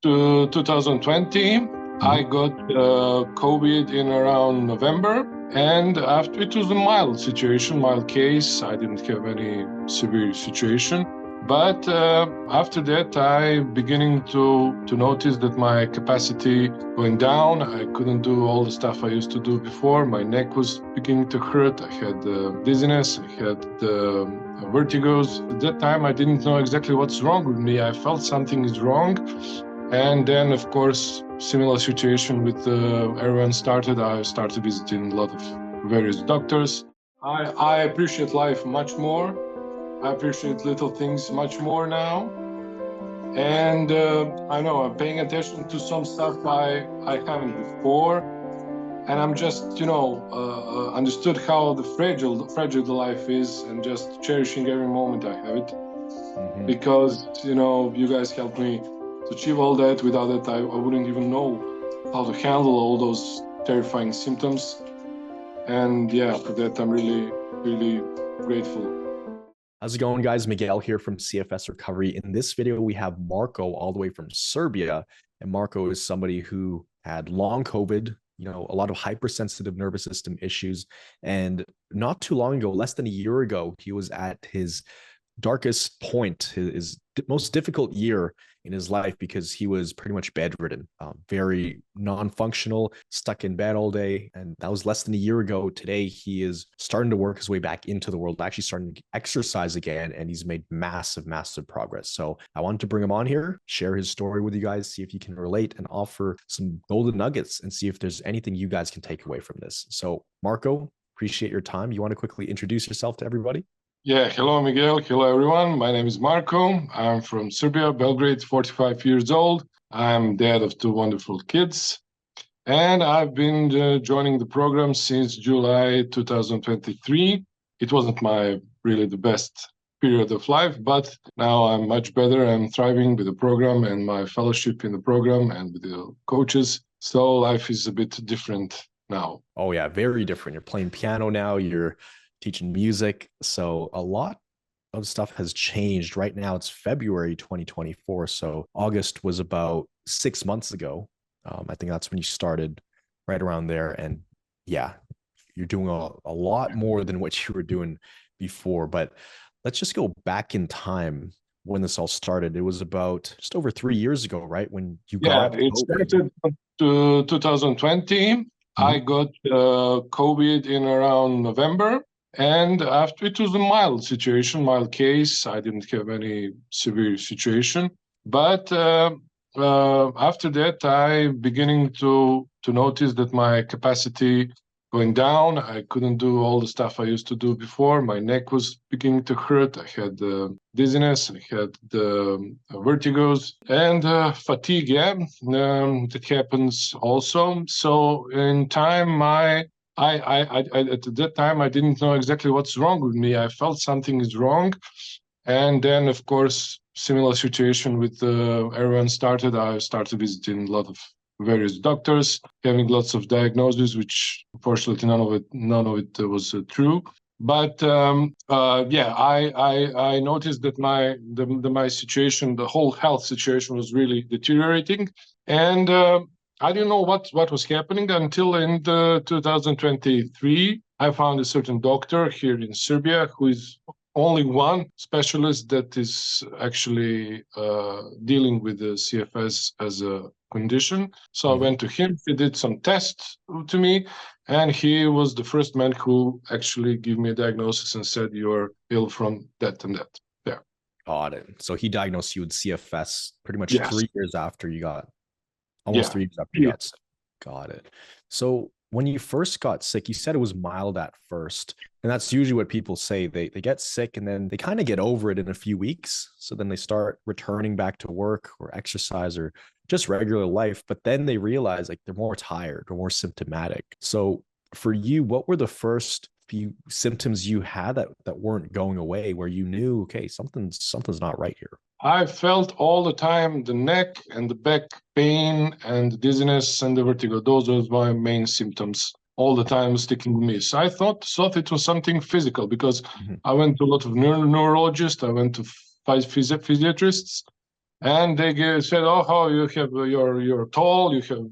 to 2020. I got COVID in around November, and after it was a mild situation, mild case. I didn't have any severe situation. But after that, I beginning to notice that my capacity going down. I couldn't do all the stuff I used to do before. My neck was beginning to hurt. I had dizziness. I had vertigos. At that time, I didn't know exactly what's wrong with me. I felt something is wrong. And then, of course, similar situation with everyone started. I started visiting a lot of various doctors. I appreciate life much more. I appreciate little things much more now. And I know I'm paying attention to some stuff I haven't before. And I'm just, understood how fragile the life is, and just cherishing every moment I have it. Because, you guys helped me to achieve all that. Without that, I wouldn't even know how to handle all those terrifying symptoms. And yeah, for that, I'm really, really grateful. How's it going, guys? Miguel here from CFS Recovery. In this video, we have Marko all the way from Serbia. And Marko is somebody who had long COVID, a lot of hypersensitive nervous system issues. And not too long ago, less than a year ago, he was at his darkest point, his most difficult year in his life, because he was pretty much bedridden, very non-functional, stuck in bed all day. And that was less than a year ago. Today, he is starting to work his way back into the world, actually starting to exercise again, and he's made massive, massive progress. So I wanted to bring him on here, share his story with you guys, see if you can relate, and offer some golden nuggets and see if there's anything you guys can take away from this. So Marko, appreciate your time. You want to quickly introduce yourself to everybody? Yeah, hello, Miguel. Hello, everyone. My name is Marko. I'm from Serbia, Belgrade, 45 years old. I'm dad of two wonderful kids. And I've been joining the program since July 2023. It wasn't really the best period of life, but now I'm much better. I'm thriving with the program and my fellowship in the program and with the coaches. So life is a bit different now. Oh, yeah, very different. You're playing piano now. You're teaching music. So a lot of stuff has changed. Right now it's February 2024. So August was about 6 months ago. I think that's when you started, right around there. And yeah, you're doing a lot more than what you were doing before. But let's just go back in time when this all started. It was about just over 3 years ago, right? When you got it started to 2020. I got COVID in around November. And after it was a mild situation, mild case. I didn't have any severe situation. But after that, I beginning to notice that my capacity going down. I couldn't do all the stuff I used to do before. My neck was beginning to hurt. I had dizziness. I had vertigos and fatigue. Yeah, that happens also. So in time, at that time, I didn't know exactly what's wrong with me. I felt something is wrong. And then, of course, similar situation with everyone started. I started visiting a lot of various doctors, having lots of diagnoses, which unfortunately none of it was true. But I noticed that my situation, the whole health situation, was really deteriorating, and I didn't know what was happening until in 2023. I found a certain doctor here in Serbia who is only one specialist that is actually dealing with the CFS as a condition. So I went to him. He did some tests to me, and he was the first man who actually gave me a diagnosis and said, "You're ill from that and that." Yeah. Got it. So he diagnosed you with CFS pretty much 3 years after you got, almost 3 years after you got sick. Got it. So when you first got sick, you said it was mild at first. And that's usually what people say. They get sick and then they kind of get over it in a few weeks. So then they start returning back to work or exercise or just regular life. But then they realize like they're more tired or more symptomatic. So for you, what were the first few symptoms you had that weren't going away, where you knew, okay, something's not right here? I felt all the time the neck and the back pain and the dizziness and the vertigo. Those were my main symptoms all the time sticking with me. So I thought it was something physical, because I went to a lot of neurologists. I went to 5 physiatrists, And they said, oh, you have you're tall, you have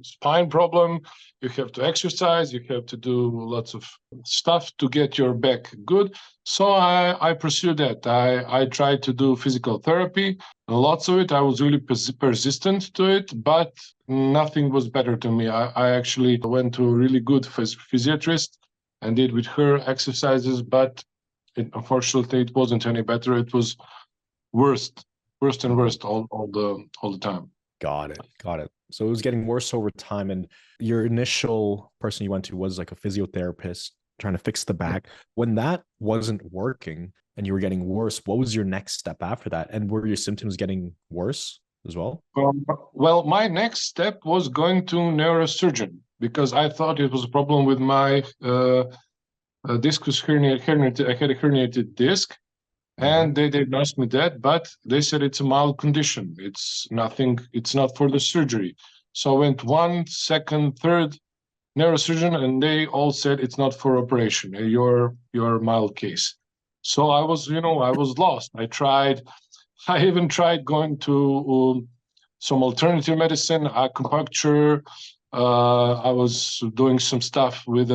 spine problem, you have to exercise, you have to do lots of stuff to get your back good. So I pursued that. I tried to do physical therapy, lots of it. I was really persistent to it, but nothing was better to me. I actually went to a really good physiatrist and did with her exercises, but unfortunately it wasn't any better. It was worse and worse all the time. Got it. Got it. So it was getting worse over time. And your initial person you went to was like a physiotherapist trying to fix the back. When that wasn't working and you were getting worse, what was your next step after that? And were your symptoms getting worse as well? Well, my next step was going to neurosurgeon because I thought it was a problem with my discus hernia. I had a herniated disc. And they diagnosed me that, but they said it's a mild condition. It's nothing, it's not for the surgery. So I went one, second, third neurosurgeon, and they all said it's not for operation. You're mild case. So I was, I was lost. I even tried going to some alternative medicine, acupuncture. I was doing some stuff with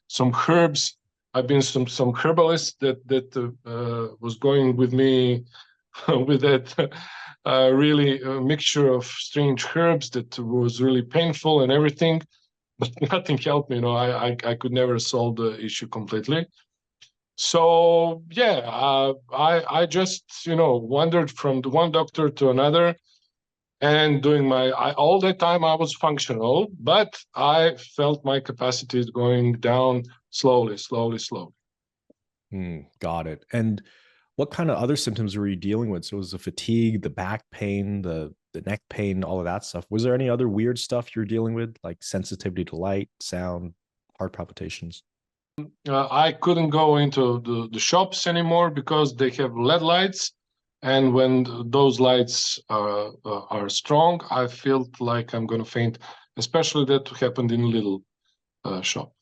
some herbs. I've been some herbalist that was going with me with that really mixture of strange herbs that was really painful and everything, but nothing helped me. I could never solve the issue completely. So yeah, I just wandered from the one doctor to another, and doing all that time I was functional, but I felt my capacity is going down slowly. Got it. And what kind of other symptoms were you dealing with? So it was the fatigue, the back pain, the neck pain, all of that stuff. Was there any other weird stuff you're dealing with, like sensitivity to light, sound, heart palpitations? I couldn't go into the shops anymore because they have LED lights. And when those lights are strong, I felt like I'm going to faint, especially that happened in a little shop.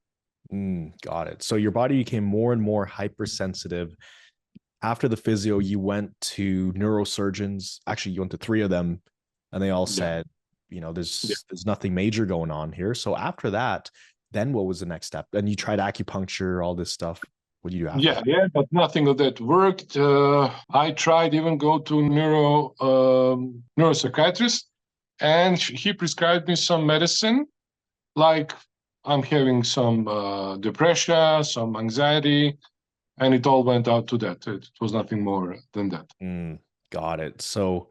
Got it. So your body became more and more hypersensitive. After the physio, you went to neurosurgeons. Actually, you went to 3 of them, and they all said, there's nothing major going on here. So after that, then what was the next step? And you tried acupuncture, all this stuff. What do you do after that? Yeah, but nothing of that worked. I tried even go to neuropsychiatrist, and he prescribed me some medicine, like I'm having some depression, some anxiety, and it all went out to that. It was nothing more than that. Got it. So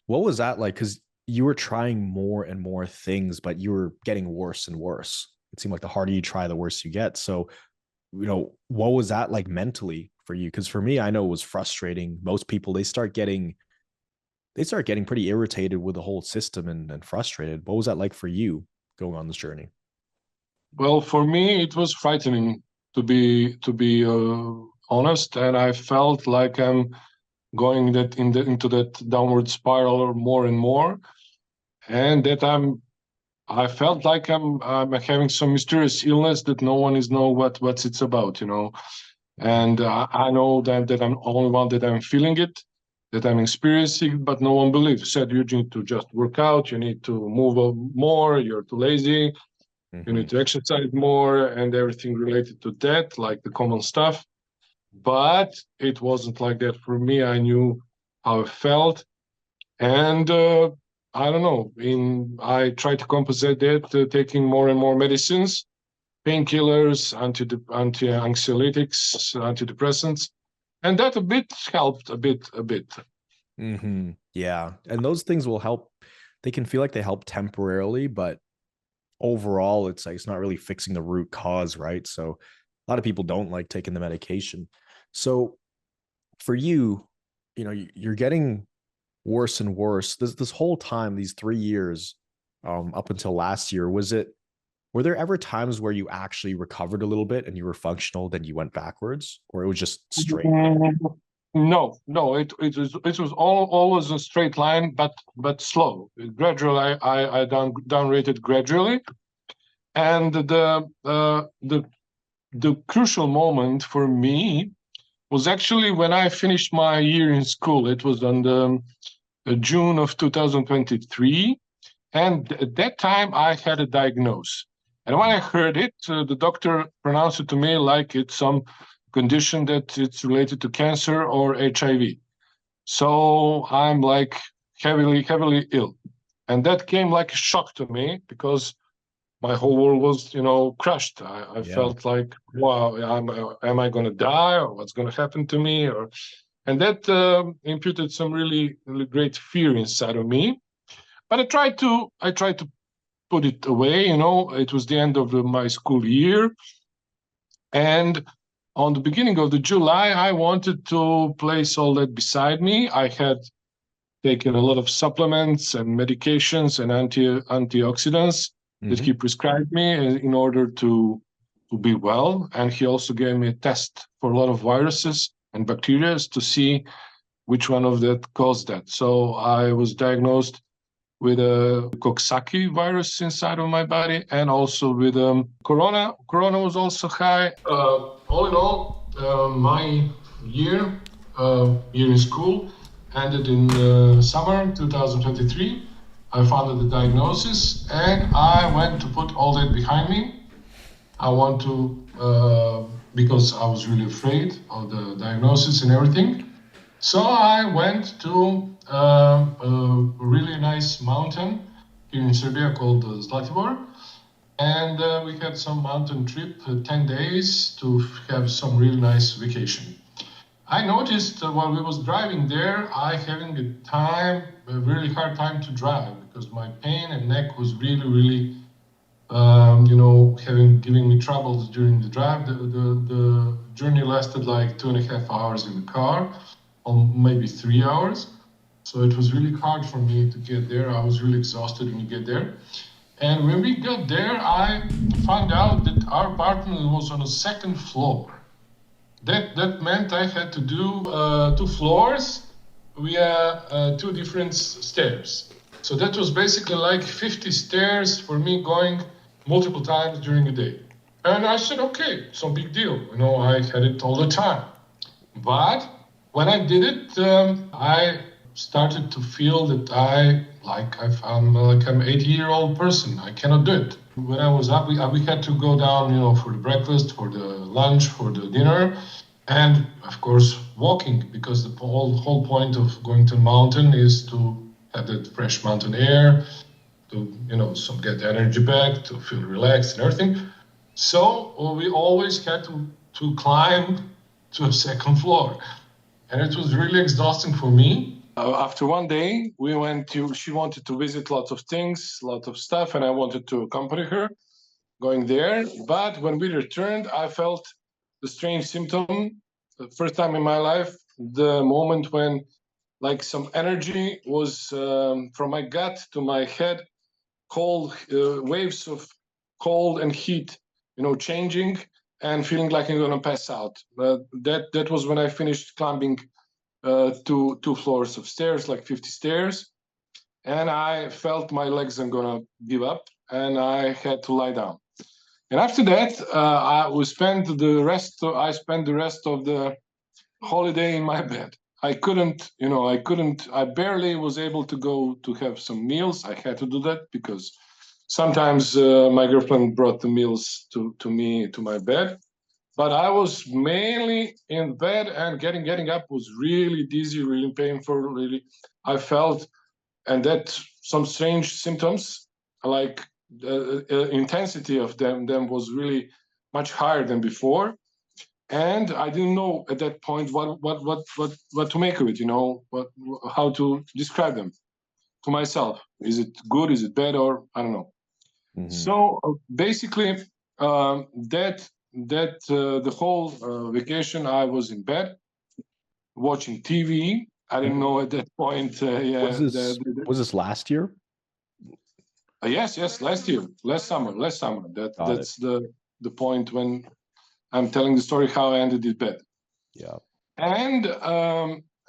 what was that like? Because you were trying more and more things, but you were getting worse and worse. It seemed like the harder you try, the worse you get. So, what was that like mentally for you? Because for me, I know it was frustrating. Most people, they start getting pretty irritated with the whole system and frustrated. What was that like for you going on this journey? Well, for me, it was frightening to be honest, and I felt like I'm going into that downward spiral more and more, and that I felt like I'm having some mysterious illness that no one is know what's it's about, and I know that I'm the only one that I'm feeling it, that I'm experiencing, but no one believes. Said you need to just work out, you need to move more, you're too lazy. You need to exercise more and everything related to that, like the common stuff. But it wasn't like that for me. I knew how I felt. And I don't know, I tried to compensate that, taking more and more medicines, painkillers, anxiolytics, antidepressants. And that a bit helped, a bit. Yeah. And those things will help. They can feel like they help temporarily, but overall it's like it's not really fixing the root cause, right? So a lot of people don't like taking the medication. So for you, you're getting worse and worse this whole time, these 3 years, up until last year. Were there ever times where you actually recovered a little bit and you were functional, then you went backwards, or it was just straight? No, it was always a straight line, but slow. Gradually, I downrated gradually, and the crucial moment for me was actually when I finished my year in school. It was on June of 2023. And at that time, I had a diagnosis. And when I heard it, the doctor pronounced it to me like it's some condition that it's related to cancer or HIV. So I'm like heavily ill. And that came like a shock to me because my whole world was, crushed. I Yeah. felt like, wow, am I going to die, or what's going to happen to me? And that imputed some really great fear inside of me. But I tried to put it away. It was the end of my school year, and on the beginning of the July, I wanted to place all that beside me. I had taken a lot of supplements and medications and antioxidants that he prescribed me in order to be well. And he also gave me a test for a lot of viruses and bacteria to see which one of that caused that. So I was diagnosed with a Coxsackie virus inside of my body, and also with corona. Corona was also high. All in all, my year in school ended in summer 2023. I found the diagnosis, and I went to put all that behind me. I want to, because I was really afraid of the diagnosis and everything. So I went to a really nice mountain here in Serbia called Zlatibor, and we had some mountain trip, 10 days, to have some really nice vacation. I noticed while we was driving there, I having a really hard time to drive because my pain and neck was really, giving me troubles during the drive. The journey lasted like 2.5 hours in the car, or maybe 3 hours. So it was really hard for me to get there. I was really exhausted when we get there. And when we got there, I found out that our apartment was on the second floor. That meant I had to do 2 floors via 2 different stairs. So that was basically like 50 stairs for me going multiple times during the day. And I said, okay, it's no big deal. I had it all the time. But when I did it, I started to feel that I'm like an 80-year-old person. I cannot do it. When I was up, we had to go down, for the breakfast, for the lunch, for the dinner, and of course walking, because the whole point of going to the mountain is to have that fresh mountain air, to get energy back, to feel relaxed and everything. So we always had to climb to a second floor. And it was really exhausting for me. After one day, she wanted to visit lots of things, lots of stuff, and I wanted to accompany her going there. But when we returned, I felt the strange symptom, the first time in my life, the moment when like some energy was from my gut to my head, cold waves of cold and heat, changing, and feeling like I'm gonna pass out. That was when I finished climbing 2 floors of stairs, like 50 stairs, and I felt my legs are gonna give up, and I had to lie down. And after that, I spent the rest of the holiday in my bed. I barely was able to go to have some meals. I had to do that because sometimes my girlfriend brought the meals to me, to my bed. But I was mainly in bed, and getting up was really dizzy, really painful, really. I felt, and that some strange symptoms, like intensity of them was really much higher than before. And I didn't know at that point what to make of it, how to describe them to myself. Is it good? Is it bad? Or I don't know. So basically, that the whole vacation, I was in bed watching TV. I didn't know at that point. Was this last year? Yes, last year, last summer. That's the point when I'm telling the story how I ended in bed. Yeah. And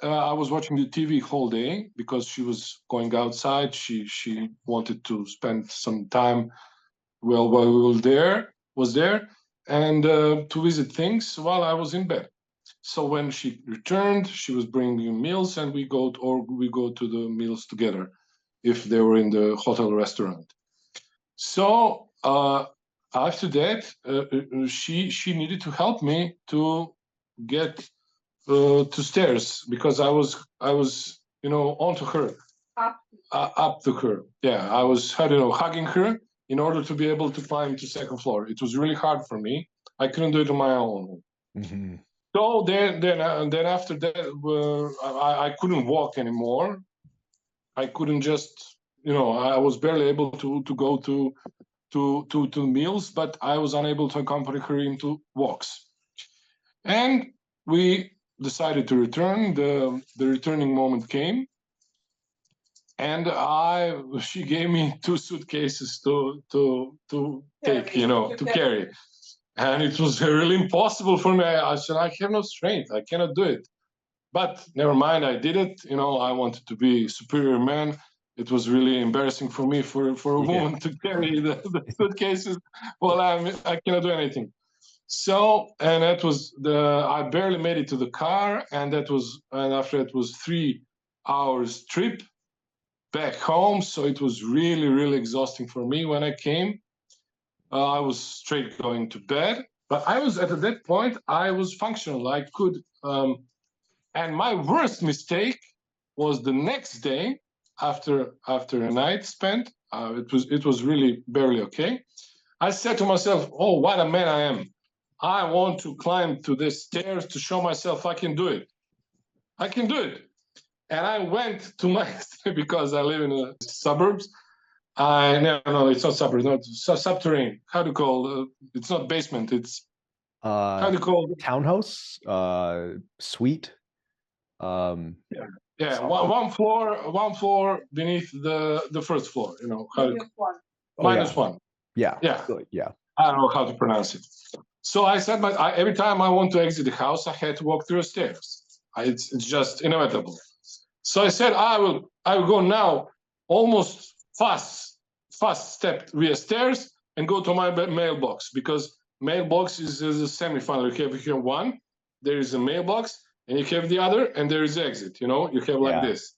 I was watching the TV whole day because she was going outside. She wanted to spend some time while we were there, and to visit things while I was in bed. So when she returned, she was bringing meals, and we go to the meals together if they were in the hotel restaurant. So after that, she needed to help me to get to stairs, because I was onto her, up to her. Yeah, I was hugging her in order to be able to climb to second floor. It was really hard for me. I couldn't do it on my own. Mm-hmm. So then after that, I couldn't walk anymore. I couldn't just, I was barely able to go to meals, but I was unable to accompany her into walks. And we decided to return. The returning moment came, and she gave me 2 suitcases to take, to carry. And it was really impossible for me. I said, I have no strength. I cannot do it. But never mind, I did it. I wanted to be superior man. It was really embarrassing for me, for a woman to carry the suitcases. Well, I cannot do anything. So, and that was I barely made it to the car, and after it was 3 hours trip back home. So it was really, really exhausting for me when I came. I was straight going to bed, but I was at that point, I was functional. I could, and my worst mistake was the next day after a night spent. It was really barely okay. I said to myself, "Oh, what a man I am! I want to climb to the stairs to show myself I can do it. I can do it." And I went to my because I live in the suburbs. No, it's not suburbs. No, it's subterranean. How do you call? It's not basement. It's how do you call? Townhouse, suite. Yeah, one floor beneath the first floor. Minus one. Yeah. Yeah. I don't know how to pronounce it. So I said, every time I want to exit the house, I had to walk through the stairs. It's just inevitable. So I said, I will go now, almost fast step via stairs and go to my mailbox, because mailbox is a semi-final. You have one, there is a mailbox, and you have the other, and there is exit. You have like this.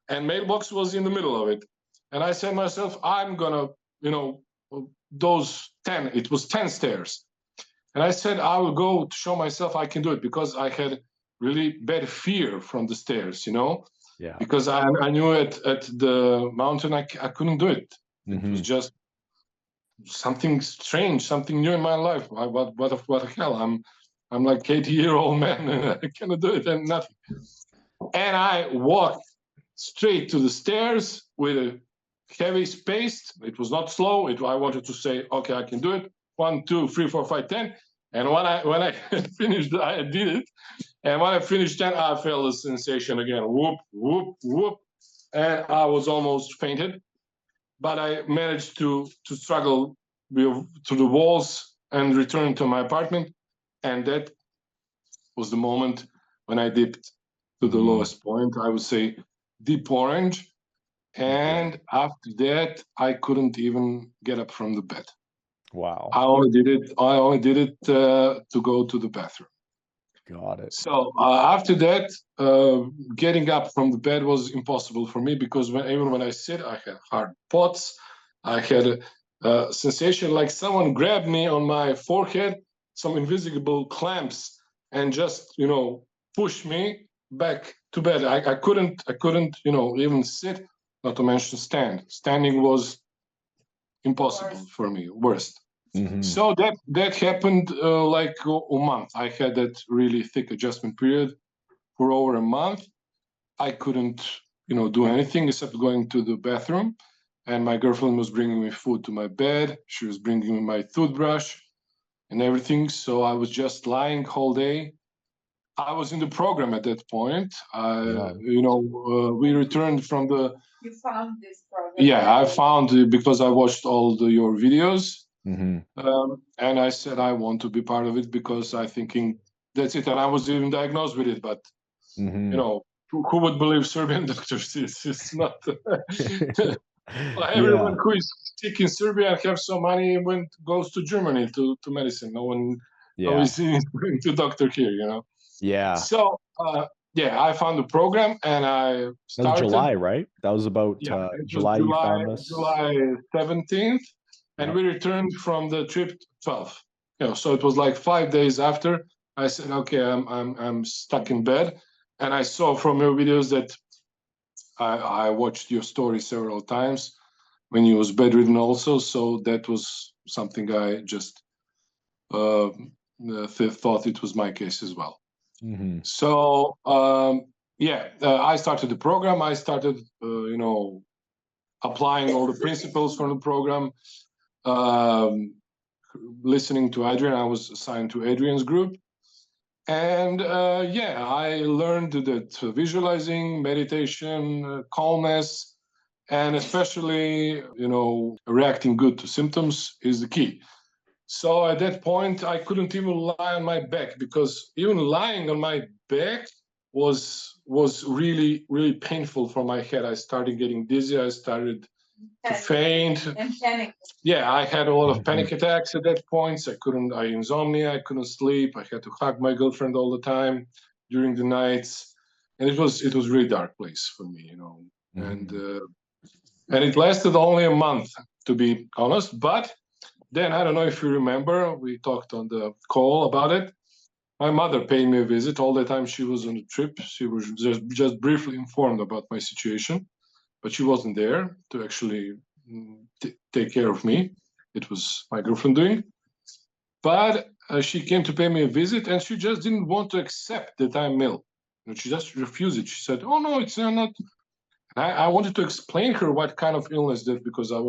And mailbox was in the middle of it. And I said myself, I'm gonna, those 10, it was 10 stairs. And I said, I will go to show myself I can do it, because I had really bad fear from the stairs, Yeah. Because I knew at the mountain I couldn't do it. It was just something strange, something new in my life. What the hell? I'm like 80-year-old man, and I cannot do it, and nothing. And I walked straight to the stairs with a heavy pace. It was not slow. I wanted to say, okay, I can do it. 1, 2, 3, 4, 5, 10. And when I finished, I did it. And when I finished 10, I felt a sensation again. Whoop, whoop, whoop. And I was almost fainted. But I managed to struggle to the walls and return to my apartment. And that was the moment when I dipped to the lowest point. I would say deep orange. And after that, I couldn't even get up from the bed. Wow. I only did it to go to the bathroom. Got it. So after that, getting up from the bed was impossible for me, because even when I sit, I had hard spots. I had a sensation like someone grabbed me on my forehead, some invisible clamps, and just push me back to bed. I couldn't even sit, not to mention stand. Standing was impossible for me, worst. So that happened like a month. I had that really thick adjustment period for over a month. I couldn't, do anything except going to the bathroom. And my girlfriend was bringing me food to my bed. She was bringing me my toothbrush and everything. So I was just lying whole day. I was in the program at that point. We returned from the. You found this program? Yeah, I found it because I watched all your videos. And I said, I want to be part of it, because I thinking that's it. And I was even diagnosed with it, but who would believe Serbian doctors? It's not everyone who is sick in Serbia and have some money goes to Germany to medicine. No one is going to doctor here, Yeah. So yeah, I found the program and I That was started. July, right? That was about Yeah, it was July you found this. July 17th, and Yeah. we returned from the trip 12th. So it was like 5 days after. I said, okay, I'm stuck in bed, and I saw from your videos that I watched your story several times when you was bedridden also. So that was something I just thought it was my case as well. Mm-hmm. So yeah, I started the program. I started, applying all the principles from the program, listening to Adrian. I was assigned to Adrian's group. And yeah, I learned that visualizing, meditation, calmness, and especially, reacting good to symptoms is the key. So at that point, I couldn't even lie on my back, because even lying on my back was really, really painful for my head. I started getting dizzy. I started to faint. And panic. Yeah, I had a lot of panic attacks at that point. I insomnia. I couldn't sleep. I had to hug my girlfriend all the time during the nights, and it was really dark place for me, and it lasted only a month, to be honest. But then, I don't know if you remember, we talked on the call about it. My mother paid me a visit all the time she was on the trip. She was just briefly informed about my situation, but she wasn't there to actually take care of me. It was my girlfriend doing. But she came to pay me a visit, and she just didn't want to accept that I'm ill. She just refused it. She said, "Oh no, it's not." I wanted to explain her what kind of illness that, because at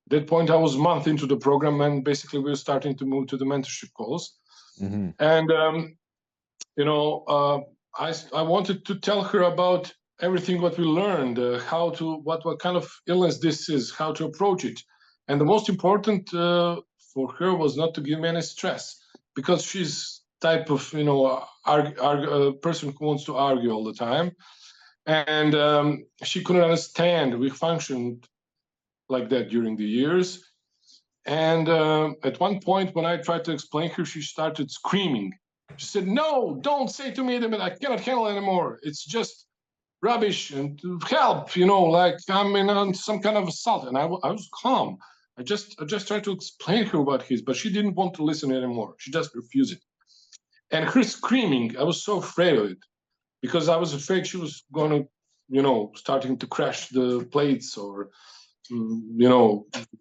that point I was a month into the program, and basically we were starting to move to the mentorship calls. Mm-hmm. And I wanted to tell her about everything what we learned, what kind of illness this is, how to approach it, and the most important for her was not to give me any stress, because she's type of person who wants to argue all the time. And she couldn't understand. We functioned like that during the years. And at one point, when I tried to explain her, she started screaming. She said, "No, don't say to me that I cannot handle anymore. It's just rubbish, and help, like I'm in some kind of assault." And I was calm. I just tried to explain her what it is, but she didn't want to listen anymore. She just refused it. And her screaming, I was so afraid of it, because I was afraid she was going to, starting to crash the plates or,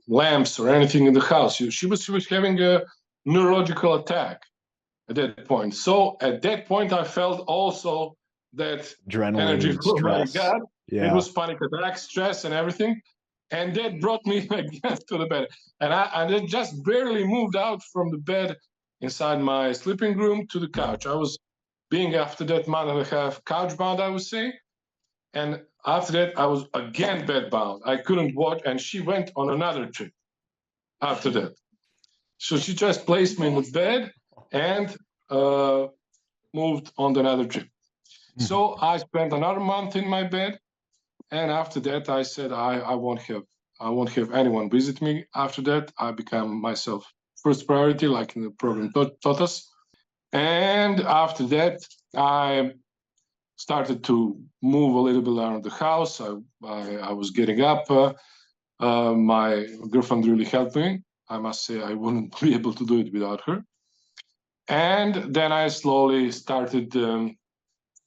lamps or anything in the house. She was having a neurological attack at that point. So at that point, I felt also that Adrenaline, energy from my stress. gut. Yeah. It was panic attack, stress, and everything. And that brought me again to the bed. And I just barely moved out from the bed inside my sleeping room to the couch. I was being, after that month and a half, couch bound, I would say. And after that, I was again bed bound. I couldn't watch, and she went on another trip after that. So she just placed me in the bed and moved on another trip. Mm-hmm. So I spent another month in my bed, and after that, I said I won't have anyone visit me. After that, I became myself first priority, like in the program taught us. And after that, I started to move a little bit around the house. I was getting up. My girlfriend really helped me. I must say I wouldn't be able to do it without her. And then I slowly started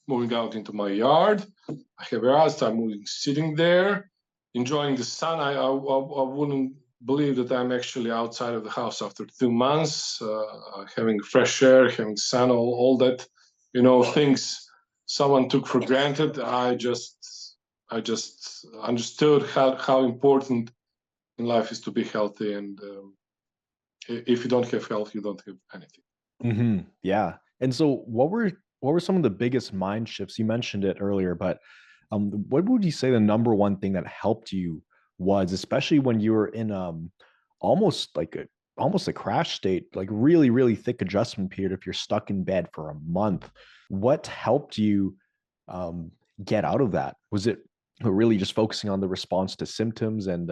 moving out into my yard. I have a started moving, sitting there, enjoying the sun. I wouldn't believe that I'm actually outside of the house after 2 months, having fresh air, having sun, all that, things someone took for granted. I just understood how important in life is to be healthy, and if you don't have health, you don't have anything. Mm-hmm. Yeah. And so what were some of the biggest mind shifts? You mentioned it earlier, but what would you say the number one thing that helped you was, especially when you were in almost a crash state, like really, really thick adjustment period, if you're stuck in bed for a month? What helped you get out of that? Was it really just focusing on the response to symptoms and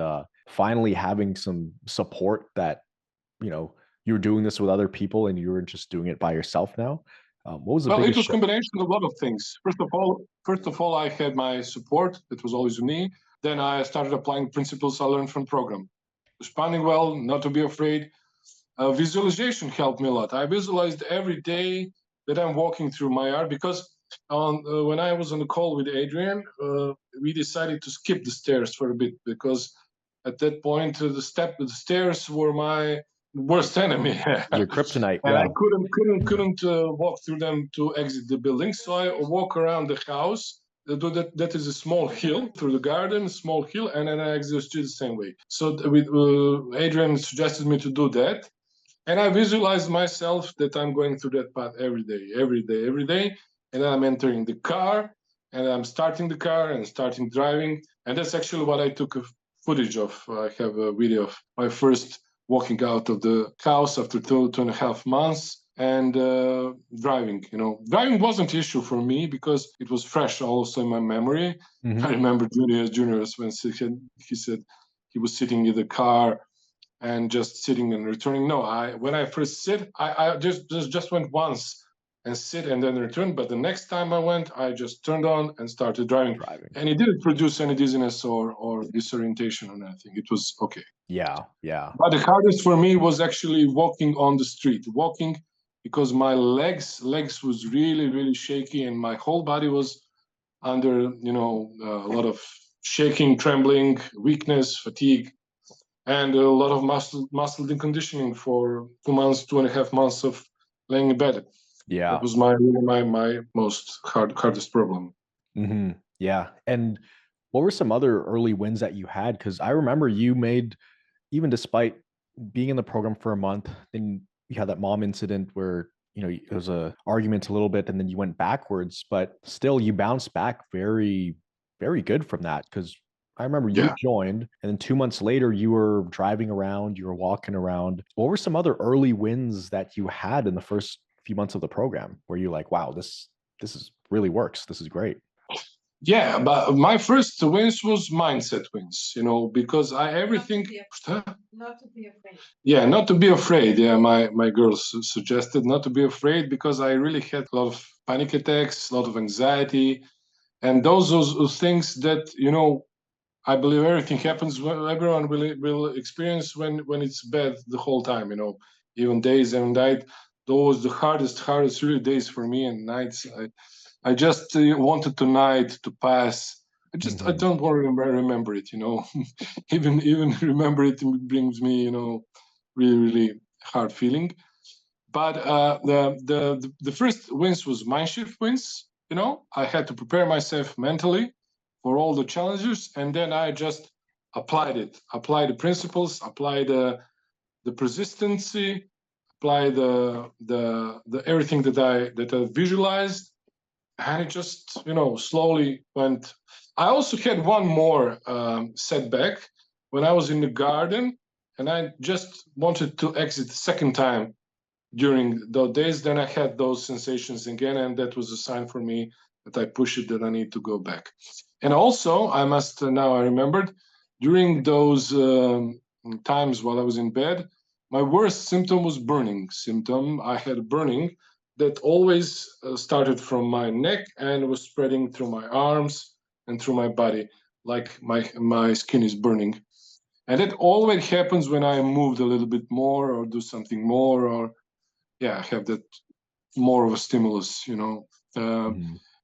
finally having some support that, you were doing this with other people and you were just doing it by yourself now? What was the Well, it biggest was shift? combination of a lot of things. First of all, I had my support. It was always me. Then I started applying principles I learned from program. Responding well, not to be afraid. Visualization helped me a lot. I visualized every day that I'm walking through my yard because when I was on the call with Adrian, we decided to skip the stairs for a bit because at that point the stairs were my worst enemy. Your kryptonite, And I yeah. couldn't walk through them to exit the building. So I walk around the house. That is a small hill through the garden, small hill, and then I exit the street the same way. So Adrian suggested me to do that, and I visualize myself that I'm going through that path every day, every day, every day, and then I'm entering the car, and I'm starting the car and starting driving, and that's actually what I took a footage of. I have a video of my first walking out of the house after 2.5 months and driving. Driving wasn't an issue for me because it was fresh also in my memory. Mm-hmm. I remember juniors when he said he was sitting in the car and just sitting and returning. No, when I first sit, I just went once and sit and then return. But the next time I went, I just turned on and started driving. And it didn't produce any dizziness or disorientation or anything. It was okay. Yeah, yeah. But the hardest for me was actually walking on the street, walking because my legs was really shaky and my whole body was under, a lot of shaking, trembling, weakness, fatigue, and a lot of muscle deconditioning for 2 months, 2.5 months of laying in bed. Yeah. That was my most hardest problem. Mm-hmm. Yeah. And what were some other early wins that you had? Because I remember you made, even despite being in the program for a month, then you had that mom incident where, it was a argument a little bit and then you went backwards, but still you bounced back very, very good from that. Because I remember you joined and then 2 months later you were driving around, you were walking around. What were some other early wins that you had in the first few months of the program where you're like, wow, this is really works. This is great. Yeah, but my first wins was mindset wins, because everything. Not to be afraid. Yeah, not to be afraid. Yeah, my girls suggested not to be afraid because I really had a lot of panic attacks, a lot of anxiety, and those things that I believe everything happens. Everyone will experience when it's bad the whole time. Even days and night. Those the hardest really days for me and nights. I just wanted tonight to pass. I don't want to remember it. Even remember it brings me really hard feeling. But the first wins was mind shift wins. I had to prepare myself mentally for all the challenges, and then I just applied the principles, apply the persistency, apply the everything that I visualized, and it just slowly went. I also had one more setback when I was in the garden, and I just wanted to exit the second time during those days. Then I had those sensations again, and that was a sign for me that I push it, that I need to go back. And also, I must now I remembered during those times while I was in bed, my worst symptom was burning symptom. I had burning that always started from my neck and was spreading through my arms and through my body, like my skin is burning. And that always happens when I moved a little bit more or do something more, or I have that more of a stimulus,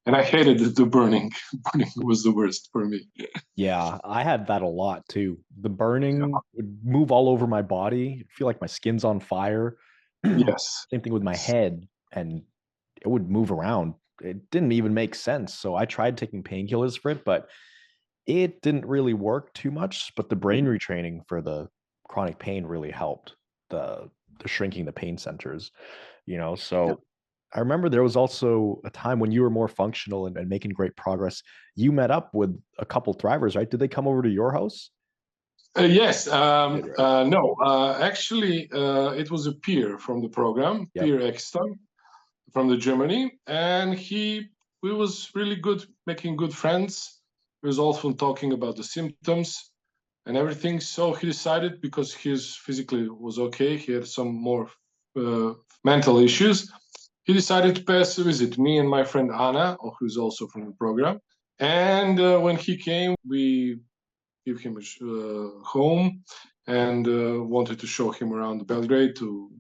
and I hated the burning. Burning was the worst for me. Yeah, I had that a lot too. The burning would move all over my body. I feel like my skin's on fire. Yes. Same thing with my head, and it would move around. It didn't even make sense. So I tried taking painkillers for it, but it didn't really work too much. But the brain retraining for the chronic pain really helped. The shrinking the pain centers, So I remember there was also a time when you were more functional and making great progress. You met up with a couple thrivers, right? Did they come over to your house? Yes. No. Actually, it was a peer from the program, Peer Exton from the Germany, and we was really good, making good friends. He was often talking about the symptoms and everything. So he decided, because his physically was okay, he had some more mental issues, he decided to pass a visit, me and my friend Anna, who's also from the program. And when he came, we gave him a home and wanted to show him around Belgrade to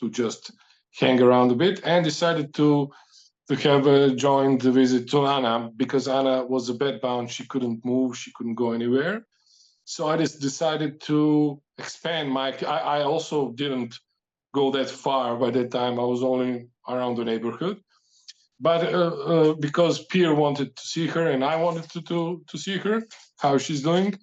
just hang around a bit, and decided to have joined the visit to Anna because Anna was bedbound. She couldn't move. She couldn't go anywhere. So I just decided to expand my. I also didn't go that far by that time. I was only around the neighborhood. But because Pierre wanted to see her and I wanted to see her, how she's doing,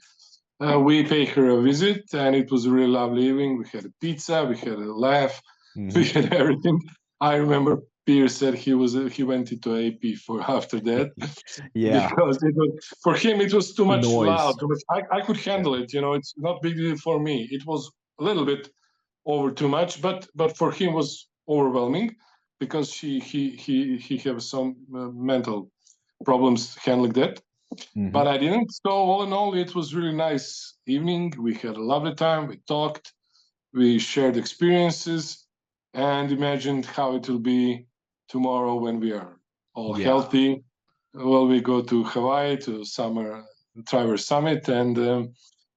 we paid her a visit, and it was a really lovely evening. We had a pizza, we had a laugh, we had everything. I remember Pierre said he went into AP for after that. Yeah. Because for him it was too much loud. Noise. I could handle it, it's not big deal for me. It was a little bit over too much, but for him was overwhelming because he have some mental problems handling that. But I didn't. So all in all, it was really nice evening. We had a lovely time. We talked, we shared experiences, and imagined how it will be tomorrow when we are all healthy. Well, we go to Hawaii to summer Traverse Summit, and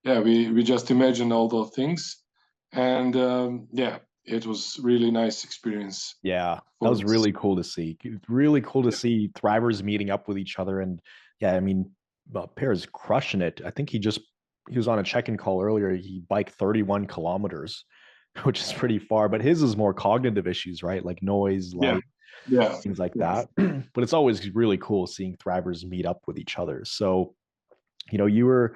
we just imagined all those things, and it was really nice experience. Yeah, that was really cool to see. Really cool to see thrivers meeting up with each other. And yeah, I mean, Pear's crushing it. I think he was on a check-in call earlier. He biked 31 kilometers, which is pretty far, but his is more cognitive issues, right? Like noise, light, things like that. But it's always really cool seeing thrivers meet up with each other. So, you were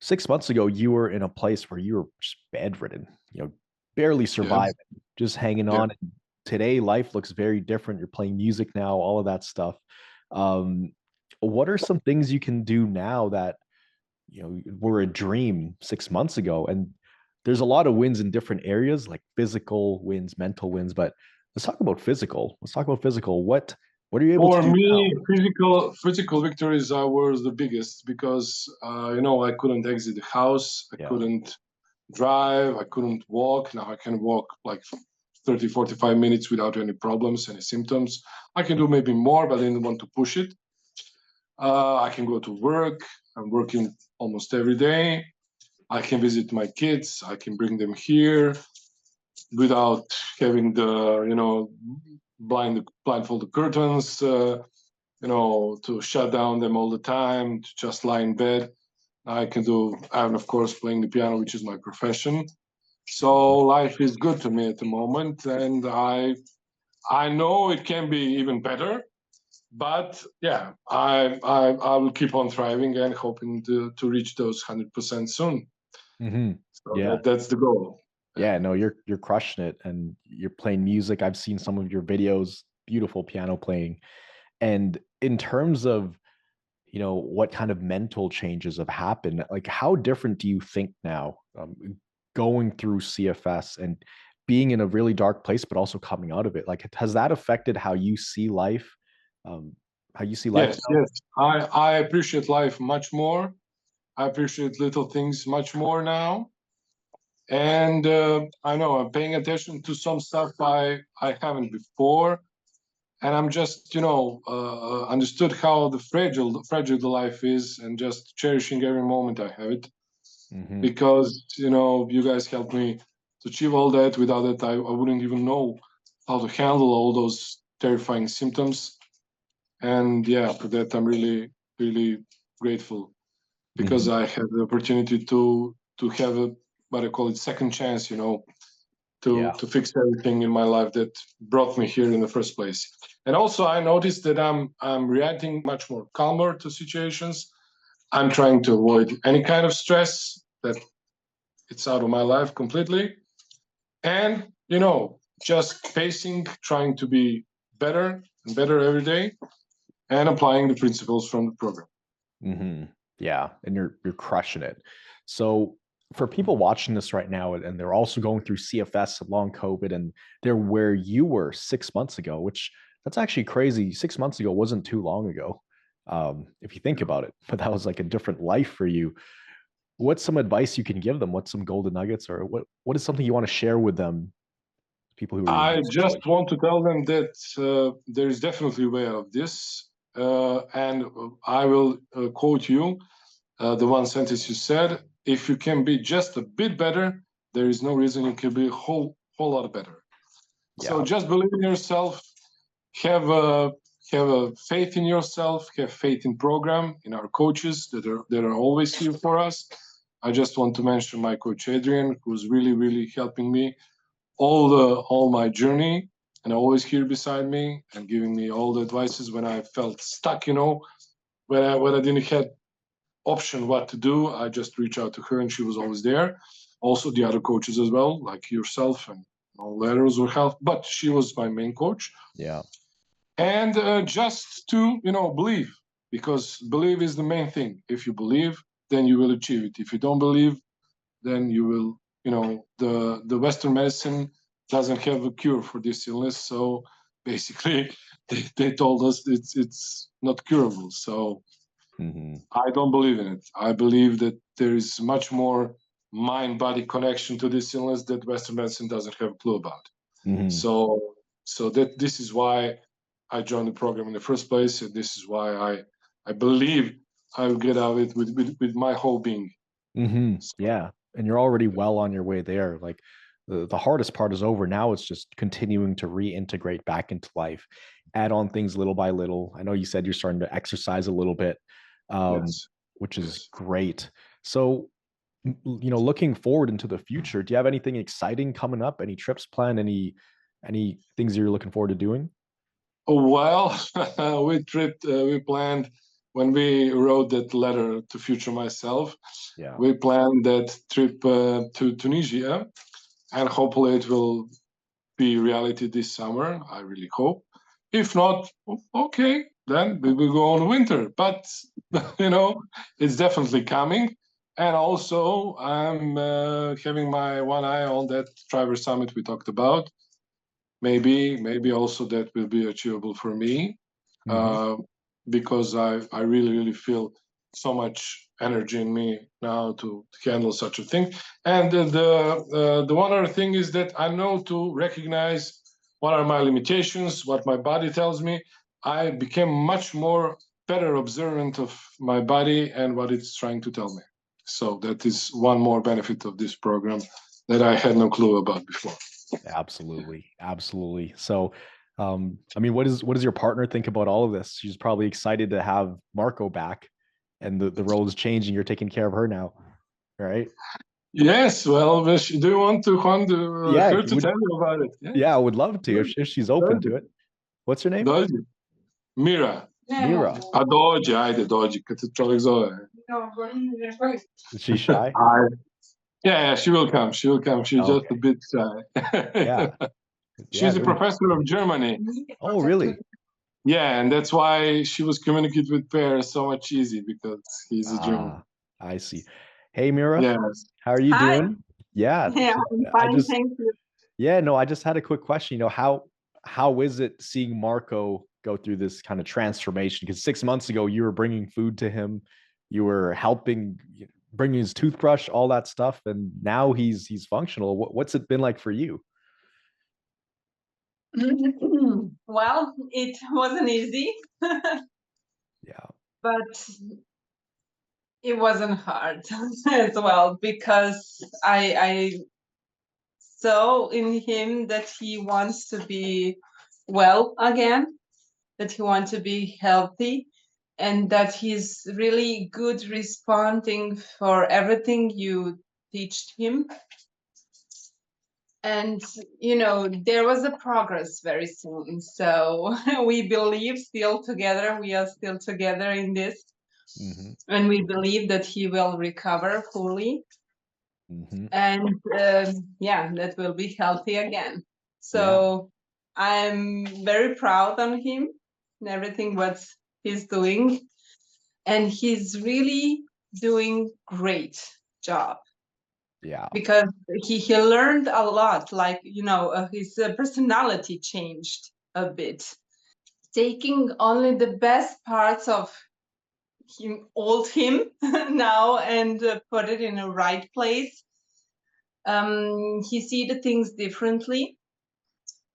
6 months ago, you were in a place where you were just bedridden, barely surviving, just hanging on. And today, life looks very different. You're playing music now, all of that stuff. What are some things you can do now that, were a dream 6 months ago? And there's a lot of wins in different areas, like physical wins, mental wins. But let's talk about physical. What are you able to do? For me, physical victories were the biggest because, I couldn't exit the house. I couldn't drive. I couldn't walk. Now I can walk like 30, 45 minutes without any problems, any symptoms. I can do maybe more, but I didn't want to push it. I can go to work. I'm working almost every day. I can visit my kids. I can bring them here without having the, blindfold the curtains, to shut down them all the time, to just lie in bed. I'm of course playing the piano, which is my profession. So life is good to me at the moment, and I know it can be even better, but I will keep on thriving and hoping to reach those 100% soon. So that's the goal. Yeah, no, you're crushing it, and you're playing music. I've seen some of your videos, beautiful piano playing. And in terms of, what kind of mental changes have happened, like how different do you think now, going through CFS and being in a really dark place, but also coming out of it? Like, has that affected how you see life? Yes. I appreciate life much more. I appreciate little things much more now. And I know I'm paying attention to some stuff I haven't before. And I'm just, understood how fragile the life is, and just cherishing every moment I have it. Because, you guys helped me to achieve all that. Without that, I wouldn't even know how to handle all those terrifying symptoms. And for that, I'm really, really grateful, because I had the opportunity to have what I call it, second chance, to fix everything in my life that brought me here in the first place. And also I noticed that I'm reacting much more calmer to situations. I'm trying to avoid any kind of stress that it's out of my life completely. And, just facing, trying to be better and better every day, and applying the principles from the program. Yeah, and you're crushing it. So for people watching this right now, and they're also going through CFS, long COVID, and they're where you were 6 months ago, which that's actually crazy. 6 months ago wasn't too long ago, if you think about it, but that was like a different life for you. What's some advice you can give them? What's some golden nuggets, or what is something you want to share with them, People who are in I this just situation? want to tell them that there is definitely a way out of this. And I will quote you the one sentence you said: if you can be just a bit better, there is no reason you can be a whole lot better. So Yeah. just believe in yourself, have a faith in yourself, have faith in program, in our coaches that are always here for us. I just want to mention my coach Adrian, who's really helping me all my journey, and always here beside me and giving me all the advices when I felt stuck, when I didn't have option what to do. I just reached out to her and she was always there. Also the other coaches as well, like yourself, and all the others were help, but she was my main coach. Yeah. And just to believe, because believe is the main thing. If you believe, then you will achieve it. If you don't believe, then you will, the Western medicine doesn't have a cure for this illness. So basically, they told us it's not curable. So I don't believe in it. I believe that there is much more mind-body connection to this illness that Western medicine doesn't have a clue about. So that this is why I joined the program in the first place, and this is why I believe I will get out of it with my whole being. Yeah. And you're already well on your way there. Like the hardest part is over. Now it's just continuing to reintegrate back into life, add on things little by little. I know you said you're starting to exercise a little bit, Yes. which is Yes. great. So, looking forward into the future, do you have anything exciting coming up? Any trips planned? Any things you're looking forward to doing? Well, we planned when we wrote that letter to future myself. Yeah. We planned that trip to Tunisia, and hopefully it will be reality this summer. I really hope. If not, okay, then we will go on winter. But it's definitely coming. And also, I'm having my one eye on that driver summit we talked about. Maybe also that will be achievable for me, because I really feel so much energy in me now to handle such a thing. And the one other thing is that I know to recognize what are my limitations, what my body tells me. I became much more better observant of my body and what it's trying to tell me. So that is one more benefit of this program that I had no clue about before. Absolutely. So, I mean, what does your partner think about all of this? She's probably excited to have Marko back, and the role is changing. You're taking care of her now, right? Yes. Well, do you want to Juan Yeah, her to tell you about it? yeah, I would love to if she's open to it. What's her name? Dođi. Mira. Mira. A dođi, ajde, dođi, kad se čovjek zove. Is she shy? Yeah, she will come. She will come. She's just a bit shy. Yeah. She's a professor of Germany. Oh, really? Yeah, and that's why she was communicating with Per so much easy, because he's a German. I see. Hey, Mira. Yes. How are you Hi. doing? Yeah. Yeah, I'm fine, thank you. Yeah, no, I just had a quick question. How is it seeing Marko go through this kind of transformation? Because 6 months ago, you were bringing food to him, you were helping, bringing his toothbrush, all that stuff, and now he's functional. What's it been like for you? Well, it wasn't easy. Yeah. But it wasn't hard as well, because I saw in him that he wants to be well again, that he wants to be healthy, and that he's really good responding for everything you teach him. And there was a progress very soon, so we believe still together, we are still together in this. And we believe that he will recover fully, and that will be healthy again. So I'm very proud on him and everything what he's doing, and he's really doing great job. Yeah. Because he learned a lot, like his personality changed a bit, taking only the best parts of old him now and put it in a right place. He see the things differently,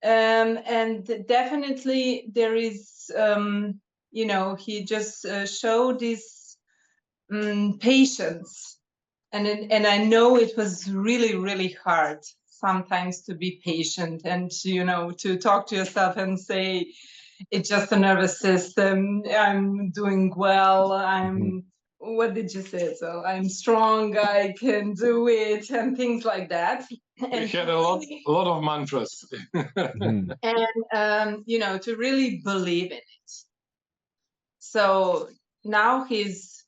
And definitely there is, you know, he just showed this patience. And I know it was really, really hard sometimes to be patient and, you know, to talk to yourself and say, it's just a nervous system. I'm doing well. What did you say? So I'm strong. I can do it, and things like that. We had a lot of mantras. And you know, to really believe in it. So now his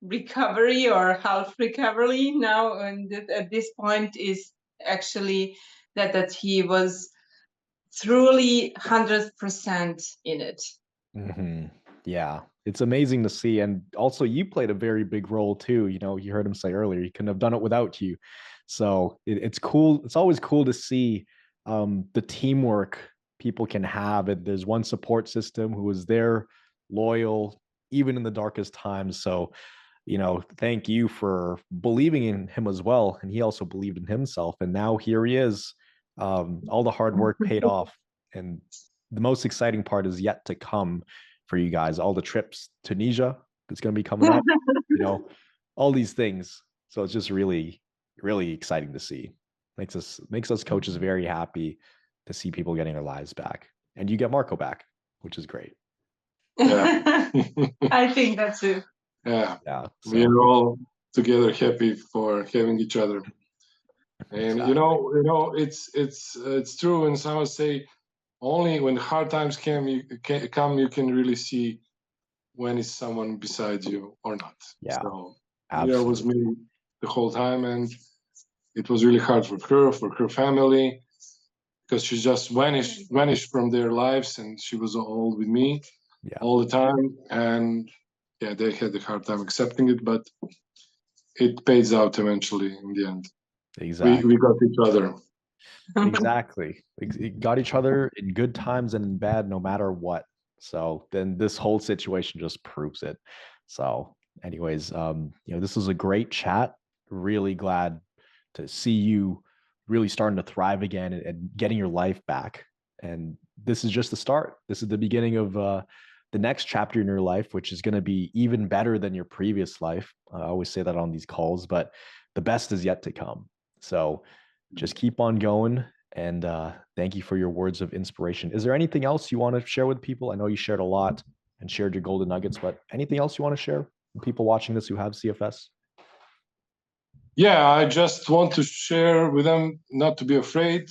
recovery or half recovery now, and at this point is actually that he was truly 100% in it. Yeah, it's amazing to see. And also you played a very big role too. You know, you heard him say earlier, he couldn't have done it without you. So it's cool. It's always cool to see the teamwork people can have. And there's one support system who was there, loyal, even in the darkest times. So, you know, thank you for believing in him as well. And he also believed in himself. And now here he is. All the hard work paid off. And the most exciting part is yet to come for you guys. All the trips, Tunisia is going to be coming up, you know, all these things. So it's just really, really exciting to see. Makes us coaches very happy to see people getting their lives back. And you get Marko back, which is great. Yeah. I think that's it. Yeah. So. We're all together happy for having each other. And exactly. you know, it's true when someone say only when hard times come you can really see when is someone beside you or not. Yeah. So Absolutely. Mia was me the whole time, and it was really hard for her family, because she just vanished from their lives, and she was all with me all the time. And yeah, they had a hard time accepting it, but it pays out eventually in the end. Exactly. We got each other. Exactly. We got each other in good times and in bad, no matter what. So then this whole situation just proves it. So anyways, you know, this was a great chat. Really glad to see you really starting to thrive again and getting your life back. And this is just the start. This is the beginning of the next chapter in your life, which is going to be even better than your previous life. I always say that on these calls, but the best is yet to come. So just keep on going. And thank you for your words of inspiration. Is there anything else you want to share with people? I know you shared a lot and shared your golden nuggets, but anything else you want to share with people watching this who have CFS? Yeah, I just want to share with them not to be afraid,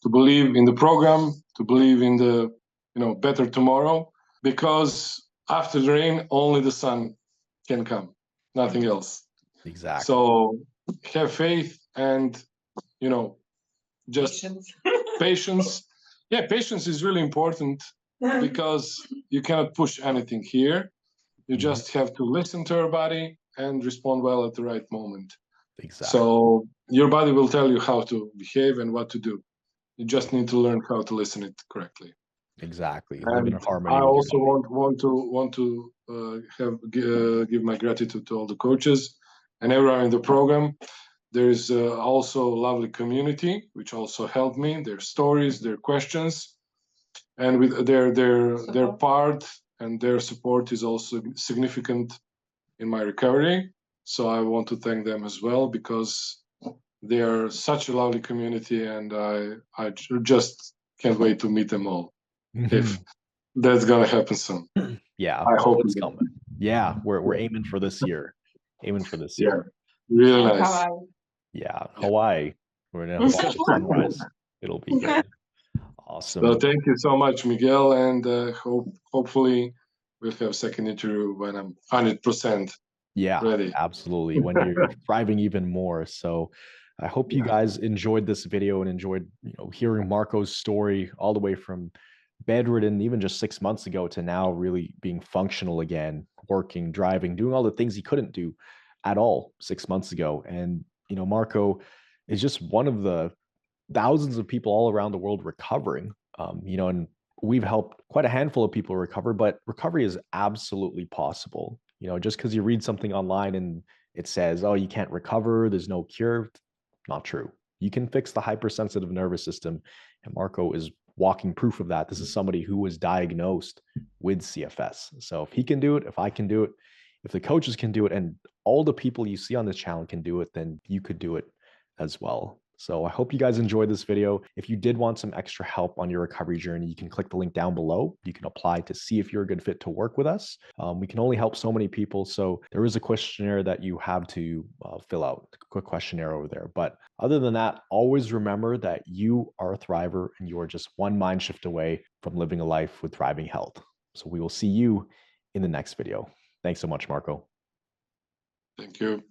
to believe in the program, to believe in the better tomorrow, because after the rain, only the sun can come, nothing else. Exactly. So have faith and just patience. Yeah, patience is really important, because you cannot push anything here. You just have to listen to your body and respond well at the right moment. Exactly. So your body will tell you how to behave and what to do. You just need to learn how to listen it correctly. Exactly. And live in harmony. I also want to give my gratitude to all the coaches and everyone in the program. There is also a lovely community which also helped me. Their stories, their questions, and with their part and their support is also significant in my recovery. So I want to thank them as well, because they are such a lovely community, and I just can't wait to meet them all. If that's gonna happen soon. Yeah, I hope it's coming. Yeah, we're aiming for this year. Aiming for this year. Really nice. Hawaii. Yeah, Hawaii. We're gonna watch the sunrise. It'll be good. Awesome. So thank you so much, Miguel, and hopefully we'll have a second interview when I'm 100% ready. Absolutely. When you're thriving even more. So I hope you guys enjoyed this video and enjoyed hearing Marko's story all the way from bedridden even just 6 months ago to now really being functional again, working, driving, doing all the things he couldn't do at all 6 months ago. And Marko is just one of the thousands of people all around the world recovering, and we've helped quite a handful of people recover, but recovery is absolutely possible. Just because you read something online and it says, oh, you can't recover, there's no cure. Not true. You can fix the hypersensitive nervous system. And Marko is walking proof of that. This is somebody who was diagnosed with CFS. So if he can do it, if I can do it, if the coaches can do it, and all the people you see on this channel can do it, then you could do it as well. So I hope you guys enjoyed this video. If you did want some extra help on your recovery journey, you can click the link down below. You can apply to see if you're a good fit to work with us. We can only help so many people. So there is a questionnaire that you have to fill out, a quick questionnaire over there. But other than that, always remember that you are a thriver and you are just one mind shift away from living a life with thriving health. So we will see you in the next video. Thanks so much, Marko. Thank you.